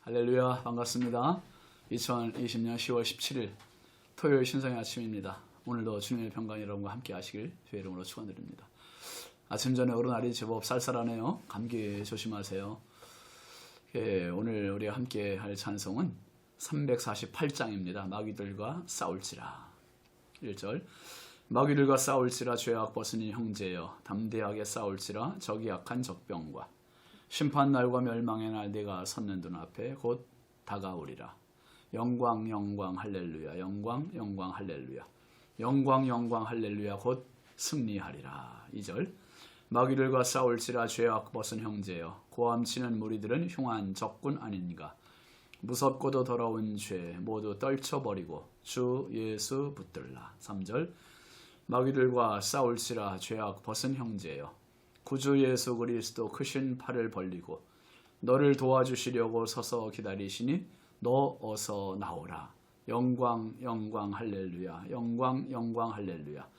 할렐루야, 반갑습니다. 2020년 10월 17일 토요일 신성의 아침입니다. 오늘도 주님의 평강 여러분과 함께 하시길 주의 이름으로 축원드립니다. 아침 저녁으로 날이 제법 쌀쌀하네요. 감기 조심하세요. 오늘 우리가 함께 할 찬송은 348장입니다. 마귀들과 싸울지라. 1절 마귀들과 싸울지라 죄악 벗으니 형제여 담대하게 싸울지라 적이 약한 적병과 심판날과 멸망의 날 내가 섰는 눈앞에 곧 다가오리라. 영광 영광 할렐루야 영광 영광 할렐루야 영광 영광 할렐루야 곧 승리하리라. 2절 마귀들과 싸울지라 죄악 벗은 형제여 고함치는 무리들은 흉한 적군 아닌가. 무섭고도 더러운 죄 모두 떨쳐버리고 주 예수 붙들라. 3절 마귀들과 싸울지라 죄악 벗은 형제여 구주 예수 그리스도 크신 팔을 벌리고 너를 도와주시려고 서서 기다리시니 너 어서 나오라. 영광 영광 할렐루야 영광 영광 할렐루야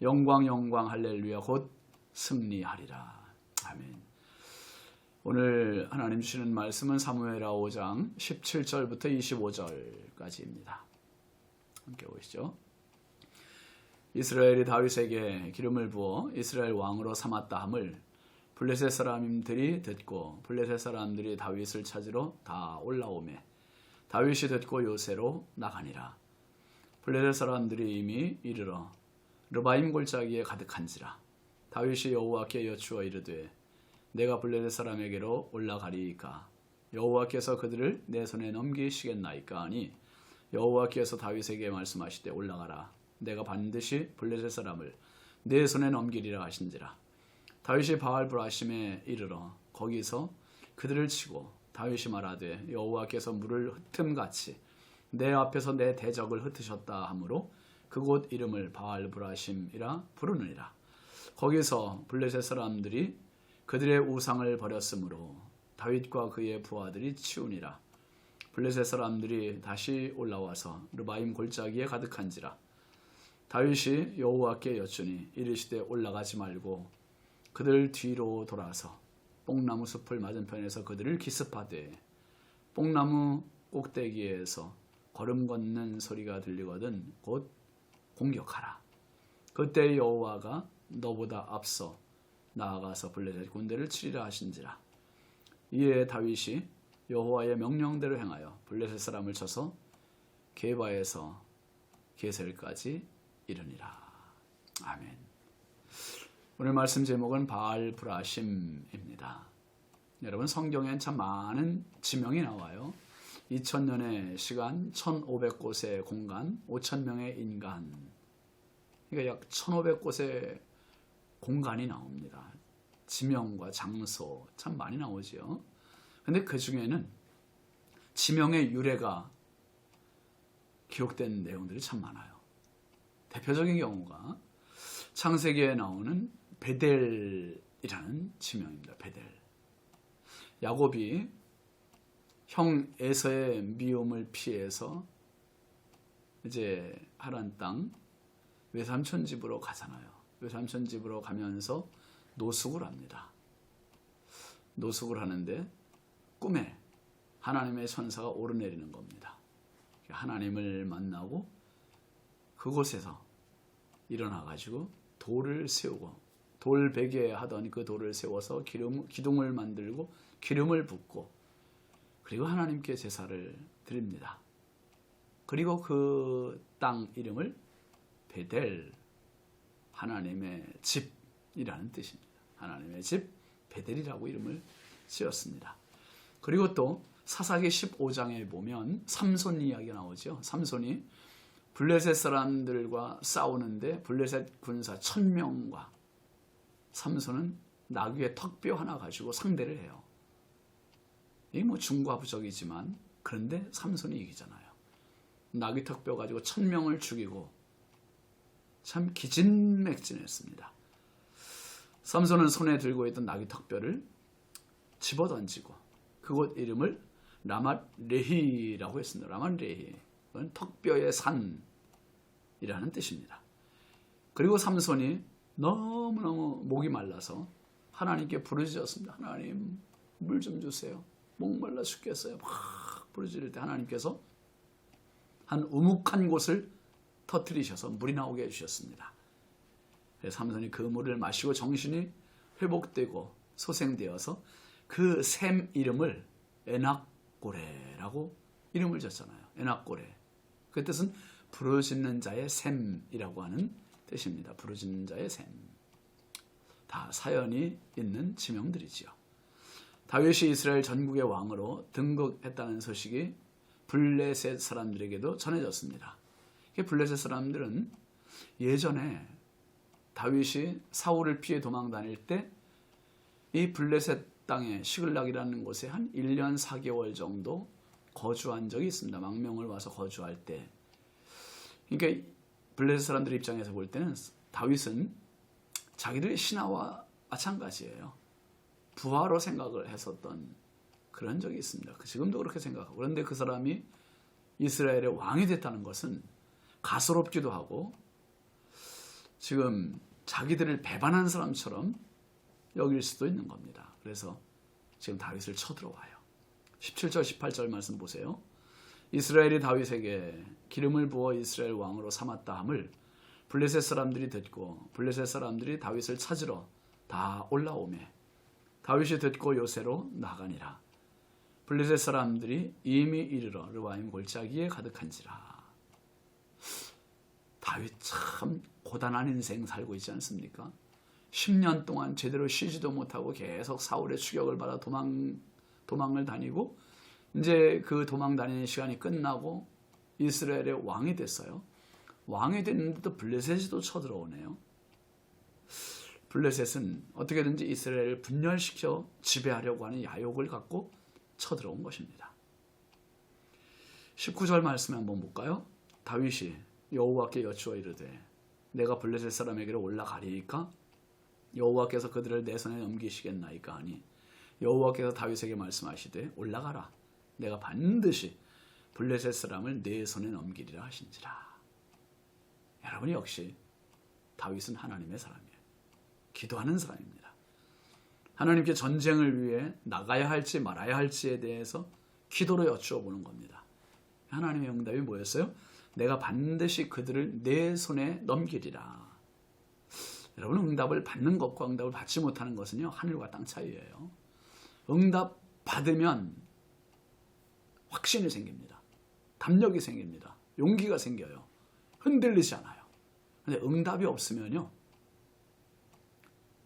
영광 영광 할렐루야 곧 승리하리라. 아멘. 오늘 하나님 주시는 말씀은 사무엘하 5장 17절부터 25절까지입니다. 함께 보시죠. 이스라엘이 다윗에게 기름을 부어 이스라엘 왕으로 삼았다 함을 블레셋 사람들이 듣고 블레셋 사람들이 다윗을 찾으러 다 올라오매 다윗이 듣고 요새로 나가니라. 블레셋 사람들이 이미 이르러 르바임 골짜기에 가득한지라. 다윗이 여호와께 여쭈어 이르되 내가 블레셋 사람에게로 올라가리이까 여호와께서 그들을 내 손에 넘기시겠나이까 하니 여호와께서 다윗에게 말씀하시되 올라가라. 내가 반드시 블레셋 사람을 내 손에 넘기리라 하신지라. 다윗이 바알브라심에 이르러 거기서 그들을 치고 다윗이 말하되 여호와께서 물을 흩음같이 내 앞에서 내 대적을 흩으셨다 하므로 그곳 이름을 바알브라심이라 부르느니라. 거기서 블레셋 사람들이 그들의 우상을 버렸으므로 다윗과 그의 부하들이 치우니라. 블레셋 사람들이 다시 올라와서 르바임 골짜기에 가득한지라. 다윗이 여호와께 여쭈니 이르시되 올라가지 말고 그들 뒤로 돌아서 뽕나무 숲을 맞은편에서 그들을 기습하되 뽕나무 꼭대기에서 걸음 걷는 소리가 들리거든 곧 공격하라. 그때 여호와가 너보다 앞서 나아가서 블레셋 군대를 치리라 하신지라. 이에 다윗이 여호와의 명령대로 행하여 블레셋 사람을 쳐서 게바에서 게셀까지 이르니라. 아멘. 오늘 말씀 제목은 바알브라심입니다. 여러분 성경엔 참 많은 지명이 나와요. 2000년의 시간, 1500곳의 공간, 5000명의 인간. 그러니까 약 1500곳의 공간이 나옵니다. 지명과 장소 참 많이 나오죠. 근데 그 중에는 지명의 유래가 기록된 내용들이 참 많아요. 대표적인 경우가 창세기에 나오는 베델이라는 지명입니다. 베델. 야곱이 형 에서의 미움을 피해서 이제 하란 땅 외삼촌 집으로 가잖아요. 외삼촌 집으로 가면서 노숙을 합니다. 노숙을 하는데 꿈에 하나님의 천사가 오르내리는 겁니다. 하나님을 만나고 그곳에서 일어나가지고 돌을 세우고 돌베개 하던 그 돌을 세워서 기둥을 만들고 기름을 붓고 그리고 하나님께 제사를 드립니다. 그리고 그 땅 이름을 베델, 하나님의 집이라는 뜻입니다. 하나님의 집 베델이라고 이름을 지었습니다. 그리고 또 사사기 15장에 보면 삼손 이야기가 나오죠. 삼손이 블레셋 사람들과 싸우는데 블레셋 군사 1000명과 삼손은 나귀의 턱뼈 하나 가지고 상대를 해요. 이게 뭐 중과부적이지만 그런데 삼손이 이기잖아요. 나귀 턱뼈 가지고 1000명을 죽이고 참 기진맥진했습니다. 삼손은 손에 들고 있던 나귀 턱뼈를 집어던지고 그곳 이름을 라맛레히라고 했습니다. 라맛레히. 그건 턱뼈의 산이라는 뜻입니다. 그리고 삼손이 너무너무 목이 말라서 하나님께 부르짖었습니다. 하나님 물 좀 주세요. 목말라 죽겠어요. 막 부르짖을 때 하나님께서 한 우묵한 곳을 터뜨리셔서 물이 나오게 해주셨습니다. 그래서 삼손이 그 물을 마시고 정신이 회복되고 소생되어서 그 샘 이름을 에낙고레라고 이름을 졌잖아요. 에낙고레. 그 뜻은 부르짖는 자의 샘이라고 하는 뜻입니다. 부르짖는 자의 샘. 다 사연이 있는 지명들이지요. 다윗이 이스라엘 전국의 왕으로 등극했다는 소식이 블레셋 사람들에게도 전해졌습니다. 블레셋 사람들은 예전에 다윗이 사울을 피해 도망 다닐 때 이 블레셋 땅에 시글락이라는 곳에 한 1년 4개월 정도 거주한 적이 있습니다. 망명을 와서 거주할 때. 그러니까 블레셋 사람들 입장에서 볼 때는 다윗은 자기들의 신하와 마찬가지예요. 부하로 생각을 했었던 그런 적이 있습니다. 지금도 그렇게 생각하고. 그런데 그 사람이 이스라엘의 왕이 됐다는 것은 가소롭기도 하고 지금 자기들을 배반한 사람처럼 여길 수도 있는 겁니다. 그래서 지금 다윗을 쳐들어와요. 17절 18절 말씀 보세요. 이스라엘이 다윗에게 기름을 부어 이스라엘 왕으로 삼았다 함을 블레셋 사람들이 듣고 블레셋 사람들이 다윗을 찾으러 다 올라오매 다윗이 듣고 요새로 나가니라. 블레셋 사람들이 이미 이르러 르바임 골짜기에 가득한지라. 다윗 참 고단한 인생 살고 있지 않습니까? 10년 동안 제대로 쉬지도 못하고 계속 사울의 추격을 받아 도망을 다니고 이제 그 도망 다니는 시간이 끝나고 이스라엘의 왕이 됐어요. 왕이 됐는데도 블레셋이 또 쳐들어오네요. 블레셋은 어떻게든지 이스라엘을 분열시켜 지배하려고 하는 야욕을 갖고 쳐들어온 것입니다. 19절 말씀 한번 볼까요? 다윗이 여호와께 여쭈어 이르되 내가 블레셋 사람에게로 올라가리이까 여호와께서 그들을 내 손에 넘기시겠나이까 하니 여호와께서 다윗에게 말씀하시되 올라가라. 내가 반드시 블레셋 사람을 내 손에 넘기리라 하신지라. 여러분 역시 다윗은 하나님의 사람이에요. 기도하는 사람입니다. 하나님께 전쟁을 위해 나가야 할지 말아야 할지에 대해서 기도로 여쭈어 보는 겁니다. 하나님의 응답이 뭐였어요? 내가 반드시 그들을 내 손에 넘기리라. 여러분 응답을 받는 것과 응답을 받지 못하는 것은요 하늘과 땅 차이예요. 응답 받으면 확신이 생깁니다. 담력이 생깁니다. 용기가 생겨요. 흔들리지 않아요. 그런데 응답이 없으면요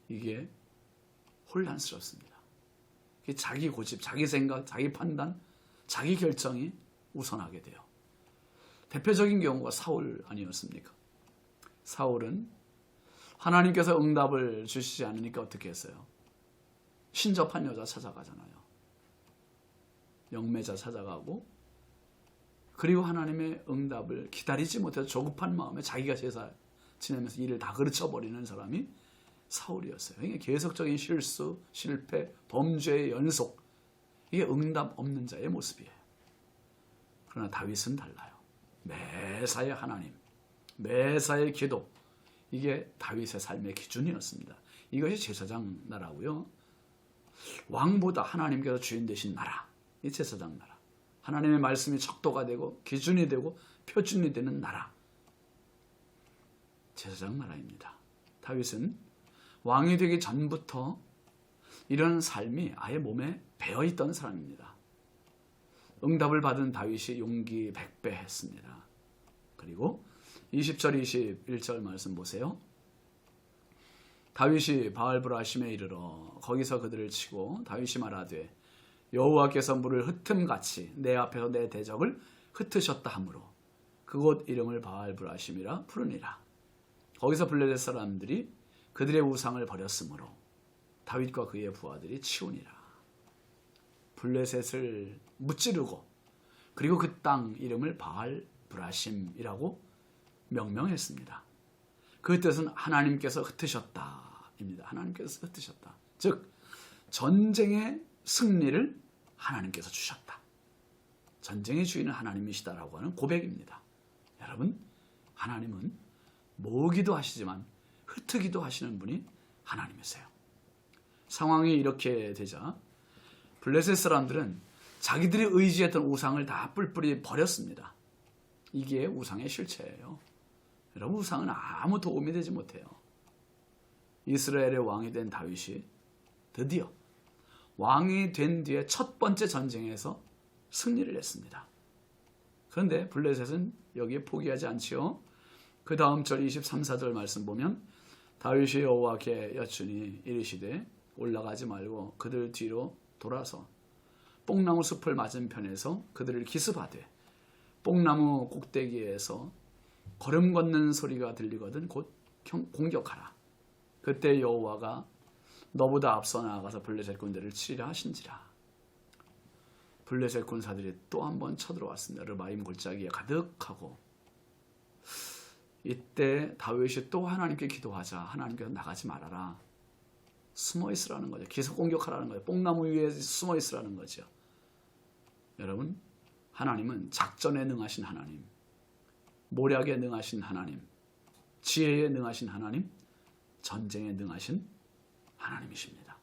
이게 혼란스럽습니다. 자기 고집, 자기 생각, 자기 판단, 자기 결정이 우선하게 돼요. 대표적인 경우가 사울 아니었습니까? 사울은 하나님께서 응답을 주시지 않으니까 어떻게 했어요? 신접한 여자 찾아가잖아요. 영매자 찾아가고 그리고 하나님의 응답을 기다리지 못해서 조급한 마음에 자기가 제사 지내면서 일을 다 그르쳐버리는 사람이 사울이었어요. 이게 계속적인 실수, 실패, 범죄의 연속. 이게 응답 없는 자의 모습이에요. 그러나 다윗은 달라요. 매사의 하나님, 매사의 기도. 이게 다윗의 삶의 기준이었습니다. 이것이 제사장 나라고요. 왕보다 하나님께서 주인 되신 나라. 이 제사장 나라. 하나님의 말씀이 척도가 되고 기준이 되고 표준이 되는 나라. 제사장 나라입니다. 다윗은 왕이 되기 전부터 이런 삶이 아예 몸에 배어있던 사람입니다. 응답을 받은 다윗이 용기 100배 했습니다. 그리고 20절 21절 말씀 보세요. 다윗이 바알브라심에 이르러 거기서 그들을 치고 다윗이 말하되 여호와께서 물을 흩음같이 내 앞에서 내 대적을 흩으셨다 하므로 그곳 이름을 바알브라심이라 부르니라. 거기서 블레셋 사람들이 그들의 우상을 버렸으므로 다윗과 그의 부하들이 치우니라. 블레셋을 무찌르고 그리고 그 땅 이름을 바알브라심이라고 명명했습니다. 그 뜻은 하나님께서 흩으셨다입니다. 하나님께서 흩으셨다. 즉 전쟁의 승리를 하나님께서 주셨다. 전쟁의 주인은 하나님이시다라고 하는 고백입니다. 여러분, 하나님은 모으기도 하시지만 흩으기도 하시는 분이 하나님이세요. 상황이 이렇게 되자 블레셋 사람들은 자기들이 의지했던 우상을 다 뿔뿔이 버렸습니다. 이게 우상의 실체예요. 여러분, 우상은 아무 도움이 되지 못해요. 이스라엘의 왕이 된 다윗이 드디어 왕이 된 뒤에 첫 번째 전쟁에서 승리를 했습니다. 그런데 블레셋은 여기에 포기하지 않지요. 그 다음 절 23, 4절 말씀 보면 다윗이 여호와께 여쭈니 이르시되 올라가지 말고 그들 뒤로 돌아서 뽕나무 숲을 맞은편에서 그들을 기습하되 뽕나무 꼭대기에서 걸음 걷는 소리가 들리거든 곧 공격하라. 그때 여호와가 너보다 앞서 나아가서 블레셋 군대를 치리라 하신지라. 블레셋 군사들이 또 한 번 쳐들어왔습니다. 르바임 골짜기에 가득하고, 이때 다윗이 또 하나님께 기도하자. 하나님께서 나가지 말아라. 숨어 있으라는 거죠. 기습 공격하라는 거죠. 뽕나무 위에 숨어 있으라는 거죠. 여러분, 하나님은 작전에 능하신 하나님, 모략에 능하신 하나님, 지혜에 능하신 하나님, 전쟁에 능하신 하나님이십니다.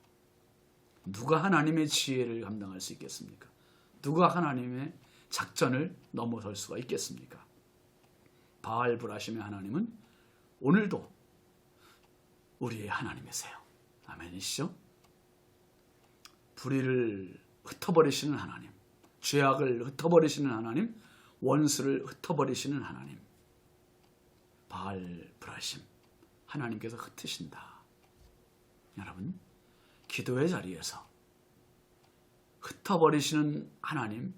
누가 하나님의 지혜를 감당할 수 있겠습니까? 누가 하나님의 작전을 넘어설 수가 있겠습니까? 바알브라심의 하나님은 오늘도 우리의 하나님이세요. 아멘이시죠? 불의를 흩어버리시는 하나님, 죄악을 흩어버리시는 하나님, 원수를 흩어버리시는 하나님, 바알브라심, 하나님께서 흩으신다. 여러분, 기도의 자리에서 흩어버리시는 하나님,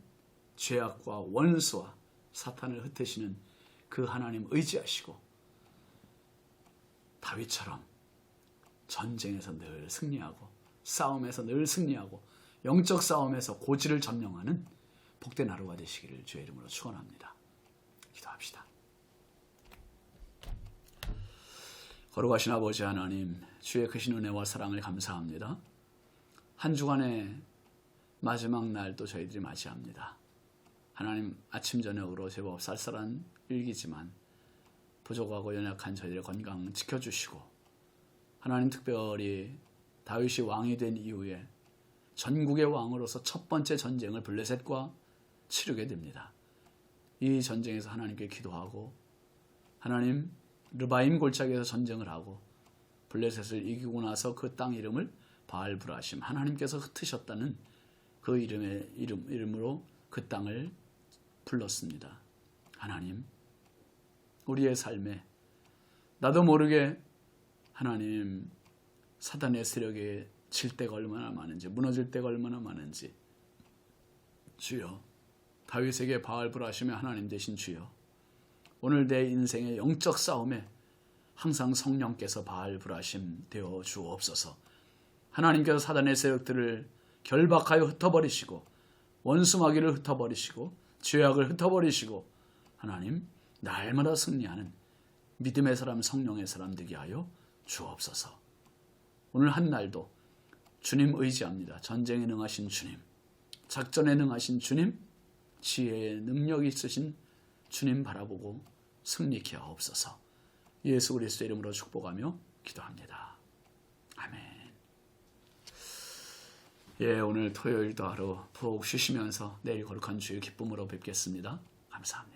죄악과 원수와 사탄을 흩으시는 그 하나님 의지하시고 다윗처럼 전쟁에서 늘 승리하고 싸움에서 늘 승리하고 영적 싸움에서 고지를 점령하는 복된 하루가 되시기를 주의 이름으로 축원합니다. 기도합시다. 거룩하신 아버지 하나님, 주의 크신 은혜와 사랑을 감사합니다. 한 주간의 마지막 날도 저희들이 맞이합니다. 하나님, 아침 저녁으로 제법 쌀쌀한 일기지만 부족하고 연약한 저희들의 건강 지켜주시고, 하나님, 특별히 다윗이 왕이 된 이후에 전국의 왕으로서 첫 번째 전쟁을 블레셋과 치르게 됩니다. 이 전쟁에서 하나님께 기도하고, 하나님, 르바임 골짜기에서 전쟁을 하고 블레셋을 이기고 나서 그 땅 이름을 바알브라심, 하나님께서 흩으셨다는 그 이름으로 그 땅을 불렀습니다. 하나님, 우리의 삶에 나도 모르게 하나님, 사단의 세력에 질 때가 얼마나 많은지, 무너질 때가 얼마나 많은지, 주여, 다윗에게 바알브라심의 하나님 되신 주여, 오늘 내 인생의 영적 싸움에 항상 성령께서 바알브라심 되어 주옵소서. 하나님께서 사단의 세력들을 결박하여 흩어버리시고, 원수마귀를 흩어버리시고, 죄악을 흩어버리시고, 하나님, 날마다 승리하는 믿음의 사람, 성령의 사람 되게 하여 주옵소서. 오늘 한 날도 주님 의지합니다. 전쟁에 능하신 주님, 작전에 능하신 주님, 지혜의 능력이 있으신 주님 바라보고 승리케 하옵소서. 예수 그리스도 이름으로 축복하며 기도합니다. 아멘. 예, 오늘 토요일도 하루 푹 쉬시면서 내일 거룩한 주의 기쁨으로 뵙겠습니다. 감사합니다.